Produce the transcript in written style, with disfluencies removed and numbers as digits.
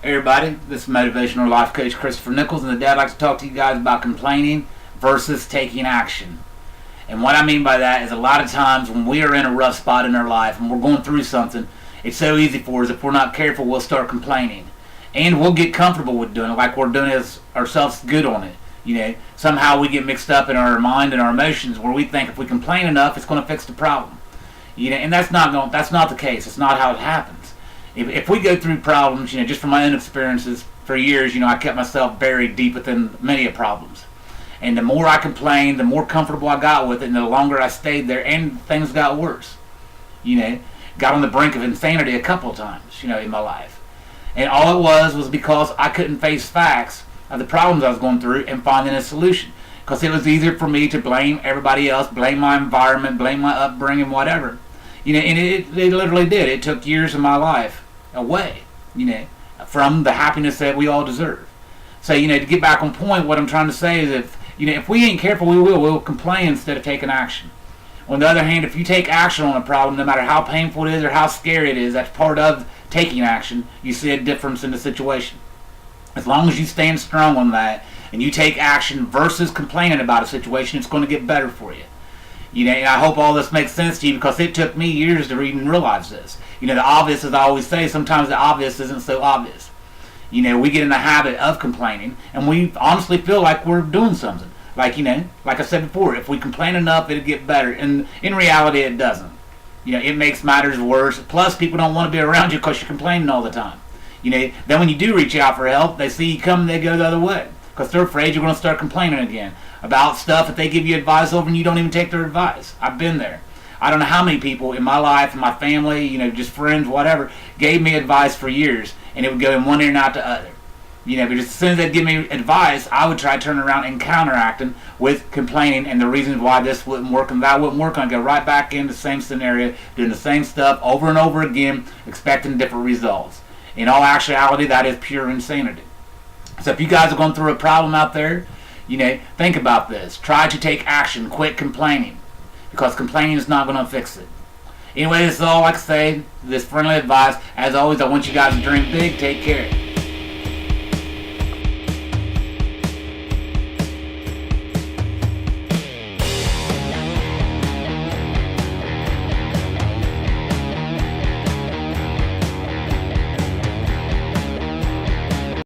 Hey everybody, this is Motivational Life Coach Christopher Nichols, and today I'd like to talk to you guys about complaining versus taking action. And what I mean by that is a lot of times when we are in a rough spot in our life and we're going through something, it's so easy for us, if we're not careful, we'll start complaining. And we'll get comfortable with doing it, like we're doing ourselves good on it. Somehow we get mixed up in our mind and our emotions where we think if we complain enough, it's going to fix the problem. And that's not the case. It's not how it happens. If we go through problems, just from my own experiences for years, I kept myself buried deep within many problems. And the more I complained, the more comfortable I got with it, and the longer I stayed there, and things got worse. Got on the brink of insanity a couple of times, in my life. And all it was because I couldn't face facts of the problems I was going through and finding a solution. Because it was easier for me to blame everybody else, blame my environment, blame my upbringing, whatever. And it literally did. It took years of my life away, from the happiness that we all deserve. So, to get back on point, what I'm trying to say is if we ain't careful, we'll complain instead of taking action. On the other hand, if you take action on a problem, no matter how painful it is or how scary it is, that's part of taking action. You see a difference in the situation. As long as you stand strong on that and you take action versus complaining about a situation, it's going to get better for you. And I hope all this makes sense to you, because it took me years to even realize this. The obvious, as I always say, sometimes the obvious isn't so obvious. We get in the habit of complaining, and we honestly feel like we're doing something. Like I said before, if we complain enough, it'll get better. And in reality, it doesn't. It makes matters worse. Plus, people don't want to be around you because you're complaining all the time. Then when you do reach out for help, they see you come and they go the other way, because they're afraid you're going to start complaining again about stuff that they give you advice over and you don't even take their advice. I've been there. I don't know how many people in my life, in my family, just friends, whatever, gave me advice for years, and it would go in one ear and out the other. But as soon as they'd give me advice, I would try to turn around and counteracting with complaining and the reasons why this wouldn't work and that wouldn't work. I'd go right back into the same scenario, doing the same stuff over and over again, expecting different results. In all actuality, that is pure insanity. So if you guys are going through a problem out there, think about this. Try to take action. Quit complaining, because complaining is not going to fix it. Anyway, this is all I can say. This friendly advice. As always, I want you guys to dream big. Take care.